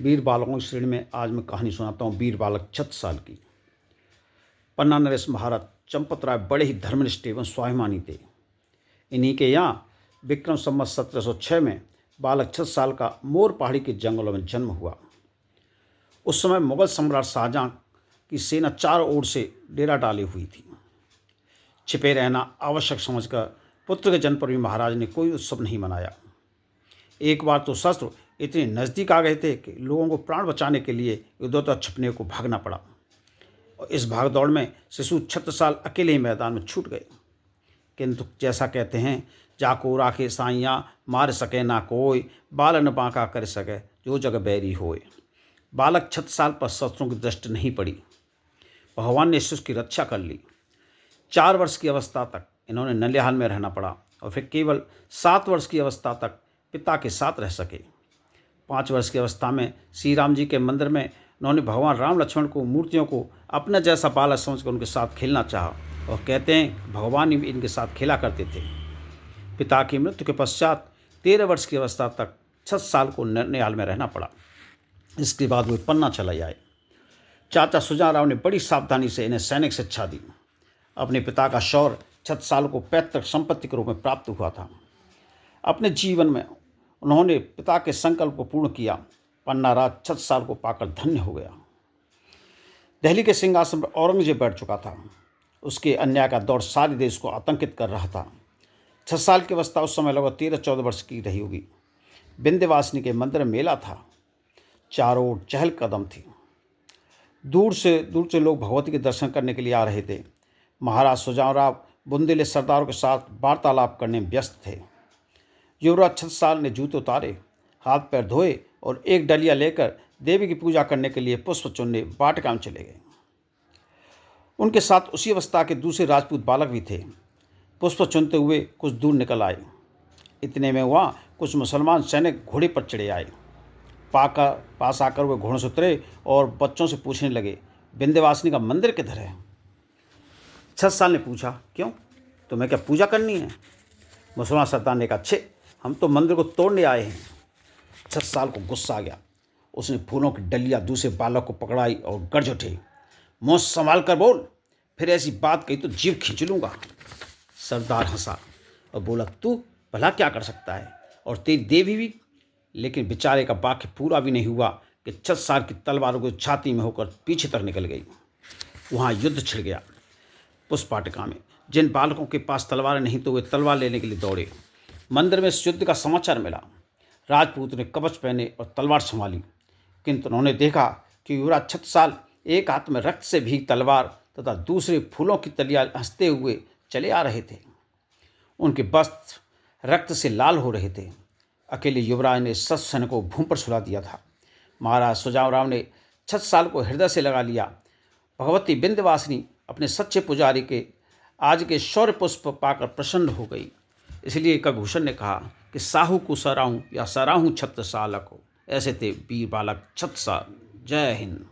वीर बालकों की श्रेणी में आज मैं कहानी सुनाता हूँ वीर बालक 36 साल की। पन्ना नरेश महाराज चंपत राय बड़े ही धर्मनिष्ठ एवं स्वाभिमानी थे। इन्हीं के यहाँ विक्रम संवत 1706 में बालक 36 साल का मोर पहाड़ी के जंगलों में जन्म हुआ। उस समय मुगल सम्राट शाहजहां की सेना चारों ओर से डेरा डाली हुई थी। छिपे रहना आवश्यक समझकर पुत्र के जन्म पर भी महाराज ने कोई उत्सव नहीं मनाया। एक बार तो शस्त्र इतने नज़दीक आ गए थे कि लोगों को प्राण बचाने के लिए इधर छिपने को भागना पड़ा और इस भागदौड़ में शिशु 36 साल अकेले ही मैदान में छूट गए। किंतु जैसा कहते हैं, जाको राखे साइयाँ मार सके ना कोई, बाल न बांका कर सके जो जग बैरी होए। बालक 36 साल पर शस्त्रों की दृष्टि नहीं पड़ी। भगवान ने शिशु की रक्षा कर ली। 4 वर्ष की अवस्था तक इन्होंने नलिहाल में रहना पड़ा और फिर केवल 7 वर्ष की अवस्था तक पिता के साथ रह सके। 5 वर्ष की अवस्था में श्री राम जी के मंदिर में उन्होंने भगवान राम लक्ष्मण को मूर्तियों को अपना जैसा बालक समझकर उनके साथ खेलना चाहा और कहते हैं भगवान भी इनके साथ खेला करते थे। पिता की मृत्यु के पश्चात 13 वर्ष की अवस्था तक 6 साल को ननिहाल में रहना पड़ा। इसके बाद वे पन्ना चले आए। चाचा सुजान राव ने बड़ी सावधानी से इन्हें सैनिक शिक्षा दी। अपने पिता का शौर्य 6 साल को पैतृक संपत्ति के रूप में प्राप्त हुआ था। अपने जीवन में उन्होंने पिता के संकल्प को पूर्ण किया। पन्ना राज 6 साल को पाकर धन्य हो गया। दिल्ली के सिंहासन पर औरंगजेब बैठ चुका था। उसके अन्याय का दौर सारे देश को आतंकित कर रहा था। 6 साल की अवस्था उस समय लगभग 13-14 वर्ष की रही होगी। विंध्यवासिनी के मंदिर में मेला था। चारों ओर चहल कदम थी। दूर से लोग भगवती के दर्शन करने के लिए आ रहे थे। महाराज सुजानराव बुंदेले सरदारों के साथ वार्तालाप करने में व्यस्त थे। युवराज 36 साल ने जूते उतारे, हाथ पैर धोए और एक डलिया लेकर देवी की पूजा करने के लिए पुष्प चुनने वाटिका में चले गए। उनके साथ उसी अवस्था के दूसरे राजपूत बालक भी थे। पुष्प चुनते हुए कुछ दूर निकल आए। इतने में वहाँ कुछ मुसलमान सैनिक घोड़े पर चढ़े आए। पास आकर वे घोड़ों से उतरे और बच्चों से पूछने लगे, विंध्यवासिनी का मंदिर किधर है? 6 साल ने पूछा, क्यों, तुम्हें क्या पूजा करनी है? मुसलमान सरदार ने कहा, छे, हम तो मंदिर को तोड़ने आए हैं। 6 साल को गुस्सा आ गया। उसने फूलों की डलिया दूसरे बालक को पकड़ाई और गरज उठे, मुँह संभाल कर बोल, फिर ऐसी बात कही तो जीभ खींच लूँगा। सरदार हंसा और बोला, तू भला क्या कर सकता है और तेरी देवी भी? लेकिन बेचारे का वाक्य पूरा भी नहीं हुआ कि 6 साल की तलवारों को छाती में होकर पीछे तक निकल गई। वहाँ युद्ध छिड़ गया। पुष्प वाटिका में जिन बालकों के पास तलवारें नहीं तो वे तलवार लेने के लिए दौड़े। मंदिर में इस युद्ध का समाचार मिला। राजपूत ने कवच पहने और तलवार संभाली, किंतु उन्होंने देखा कि युवराज 36 साल एक हाथ में रक्त से भीगी तलवार तथा दूसरे फूलों की तलियां हंसते हुए चले आ रहे थे। उनके वस्त्र रक्त से लाल हो रहे थे। अकेले युवराज ने 7 सैनिकों को भूमि पर सुला दिया था। महाराज सुजानराव ने 6 साल को हृदय से लगा लिया। भगवती विंध्यवासिनी अपने सच्चे पुजारी के आज के शौर्य पुष्प पाकर प्रसन्न हो गई। इसलिए कभूषण ने कहा कि साहू को सराहूं या सराहूं 36 साल को। ऐसे थे वीर बालक 36 साल। जय हिंद।